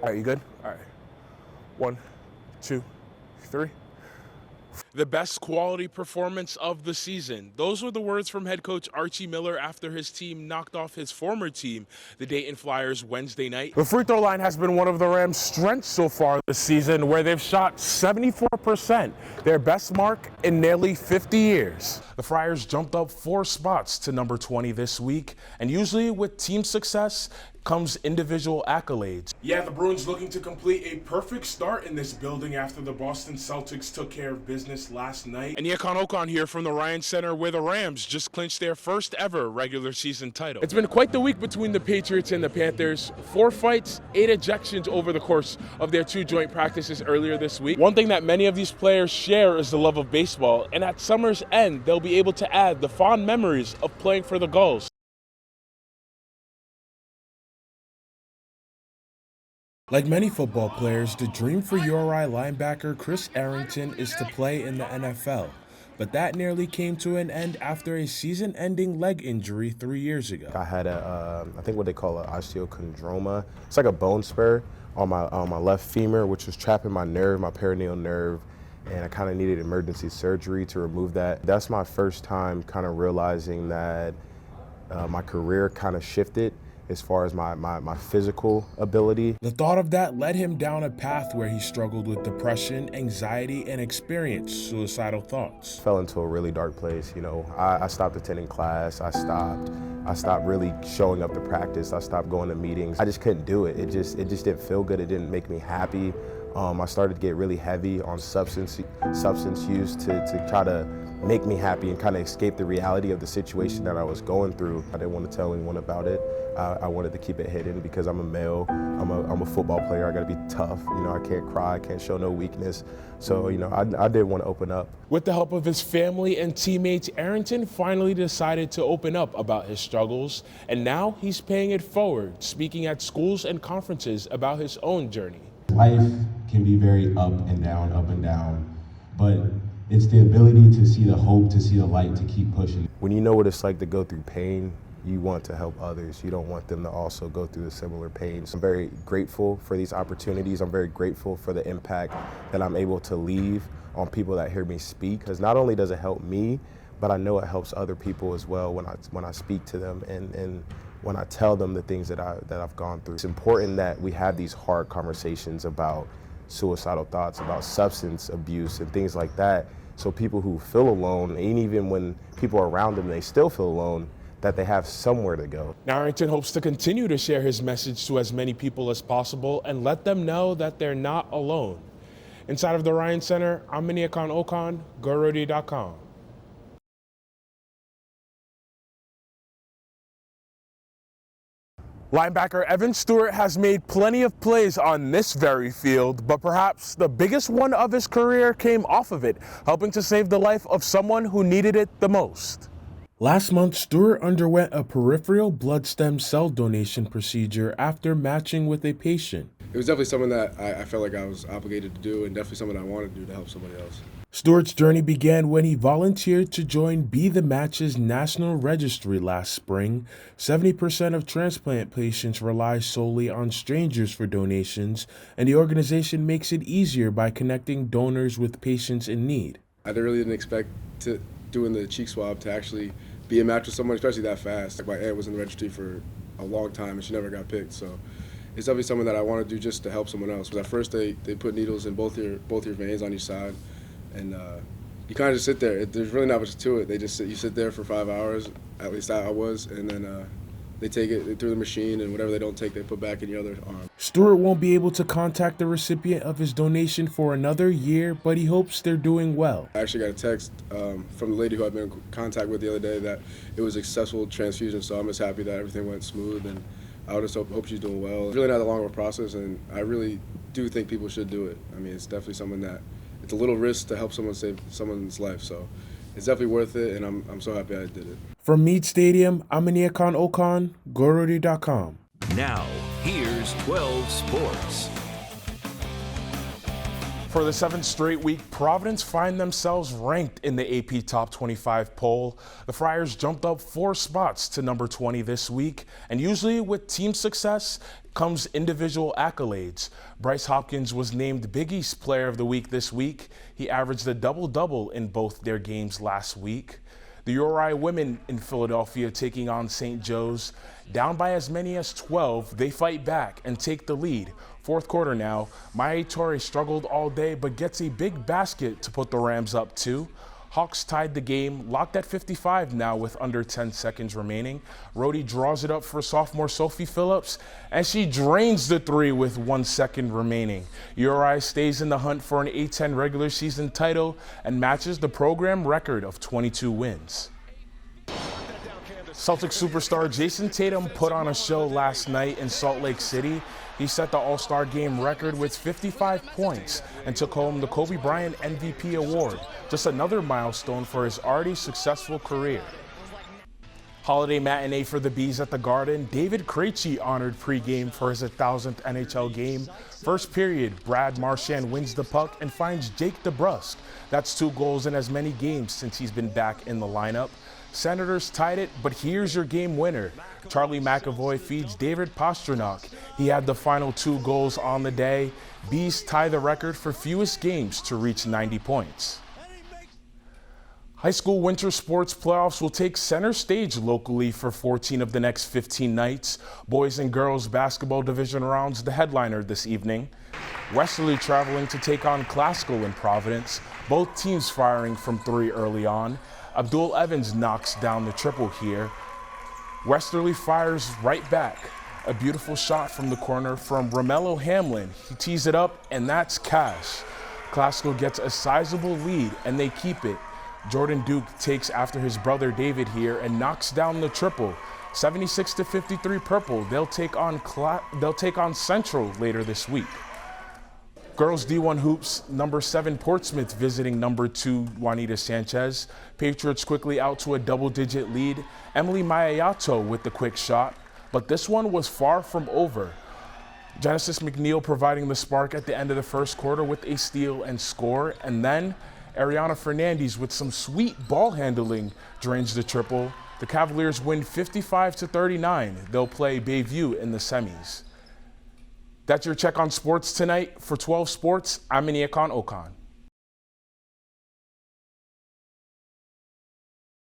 All right, you good? All right. 1, 2, 3. The best quality performance of the season. Those were the words from head coach Archie Miller after his team knocked off his former team, the Dayton Flyers, Wednesday night. The free throw line has been one of the Rams' strengths so far this season, where they've shot 74%, their best mark in nearly 50 years. The Friars jumped up 4 spots to number 20 this week, and usually with team success comes individual accolades. Yeah, the Bruins looking to complete a perfect start in this building after the Boston Celtics took care of business last night. Aniekan Okon here from the Ryan Center, where the Rams just clinched their first ever regular season title. It's been quite the week between the Patriots and the Panthers. 4 fights, 8 ejections over the course of their 2 joint practices earlier this week. One thing that many of these players share is the love of baseball, and at summer's end, they'll be able to add the fond memories of playing for the Gulls. Like many football players, the dream for URI linebacker Chris Arrington is to play in the NFL. But that nearly came to an end after a season-ending leg injury 3 years ago. I had I think what they call an osteochondroma. It's like a bone spur on my left femur, which was trapping my nerve, my perineal nerve, and I kind of needed emergency surgery to remove that. That's my first time kind of realizing that my career kind of shifted as far as my physical ability. The thought of that led him down a path where he struggled with depression, anxiety, and experienced suicidal thoughts. Fell into a really dark place. You know, I stopped attending class. I stopped really showing up to practice. I stopped going to meetings. I just couldn't do it. It just didn't feel good. It didn't make me happy. I started to get really heavy on substance use to try to make me happy and kind of escape the reality of the situation that I was going through. I didn't want to tell anyone about it. I wanted to keep it hidden because I'm a male. I'm a football player. I got to be tough. You know, I can't cry. I can't show no weakness. So, you know, I did want to open up. With the help of his family and teammates, Arrington finally decided to open up about his struggles, and now he's paying it forward, speaking at schools and conferences about his own journey. Life can be very up and down, but it's the ability to see the hope, to see the light, to keep pushing. When you know what it's like to go through pain, you want to help others. You don't want them to also go through the similar pain. So I'm very grateful for these opportunities. I'm very grateful for the impact that I'm able to leave on people that hear me speak. Because not only does it help me, but I know it helps other people as well when I speak to them and when I tell them the things that I've gone through. It's important that we have these hard conversations about suicidal thoughts, about substance abuse and things like that. So people who feel alone, and even when people are around them, they still feel alone, that they have somewhere to go. Now, Arrington hopes to continue to share his message to as many people as possible and let them know that they're not alone. Inside of the Ryan Center, I'm Aniekan Okon, GoRody.com. Linebacker Evan Stewart has made plenty of plays on this very field, but perhaps the biggest one of his career came off of it, helping to save the life of someone who needed it the most. Last month, Stewart underwent a peripheral blood stem cell donation procedure after matching with a patient. It was definitely something that I felt like I was obligated to do, and definitely something I wanted to do to help somebody else. Stewart's journey began when he volunteered to join Be The Match's National Registry last spring. 70% of transplant patients rely solely on strangers for donations, and the organization makes it easier by connecting donors with patients in need. I really didn't expect doing the cheek swab to actually be a match with someone, especially that fast. Like, my aunt was in the registry for a long time, and she never got picked, so it's definitely something that I want to do just to help someone else. At first, they put needles in both your veins on each side. And you kind of just sit there. There's really not much to it. You sit there for 5 hours, at least I was, and then they take it through the machine, and whatever they don't take, they put back in your other arm. Stewart won't be able to contact the recipient of his donation for another year, but he hopes they're doing well. I actually got a text from the lady who I've been in contact with the other day that it was a successful transfusion, so I'm just happy that everything went smooth, and I just hope she's doing well. It's really not that long of a process, and I really do think people should do it. I mean, it's definitely something that it's a little risk to help someone save someone's life, so it's definitely worth it, and I'm so happy I did it. From Meade Stadium, I'm Aniekan Okon, GoRody.com. Now, here's 12 Sports. For the 7th straight week, Providence find themselves ranked in the AP Top 25 poll. The Friars jumped up 4 spots to number 20 this week, and usually with team success comes individual accolades. Bryce Hopkins was named Big East Player of the Week this week. He averaged a double-double in both their games last week. The URI women in Philadelphia taking on St. Joe's. Down by as many as 12, they fight back and take the lead. Fourth quarter now, Maya Torre struggled all day but gets a big basket to put the Rams up 2. Hawks tied the game, locked at 55 now with under 10 seconds remaining. Rhodey draws it up for sophomore Sophie Phillips, and she drains the 3 with 1 second remaining. URI stays in the hunt for an A-10 regular season title and matches the program record of 22 wins. Celtics superstar Jason Tatum put on a show last night in Salt Lake City. He set the All-Star Game record with 55 points and took home the Kobe Bryant MVP award, just another milestone for his already successful career. Holiday matinee for the Bees at the Garden. David Krejci honored pregame for his 1,000th NHL game. First period, Brad Marchand wins the puck and finds Jake DeBrusk. That's 2 goals in as many games since he's been back in the lineup. Senators tied it, but here's your game winner. Charlie McAvoy feeds David Pastrnak. He had the final 2 goals on the day. Bees tie the record for fewest games to reach 90 points. High school winter sports playoffs will take center stage locally for 14 of the next 15 nights. Boys and girls basketball division rounds the headliner this evening. Westerly traveling to take on Classical in Providence. Both teams firing from 3 early on. Abdul Evans knocks down the triple here. Westerly fires right back. A beautiful shot from the corner from Romello Hamlin. He tees it up, and that's cash. Classical gets a sizable lead, and they keep it. Jordan Duke takes after his brother David here and knocks down the triple. 76-53 Purple. They'll take on Central later this week. Girls D1 hoops, number 7 Portsmouth visiting number 2 Juanita Sanchez. Patriots quickly out to a double-digit lead. Emily Mayayato with the quick shot, but this one was far from over. Genesis McNeil providing the spark at the end of the first quarter with a steal and score, and then Ariana Fernandez with some sweet ball handling drains the triple. The Cavaliers win 55-39. They'll play Bayview in the semis. That's your check on sports tonight. For 12 Sports, I'm Aniekan Okon.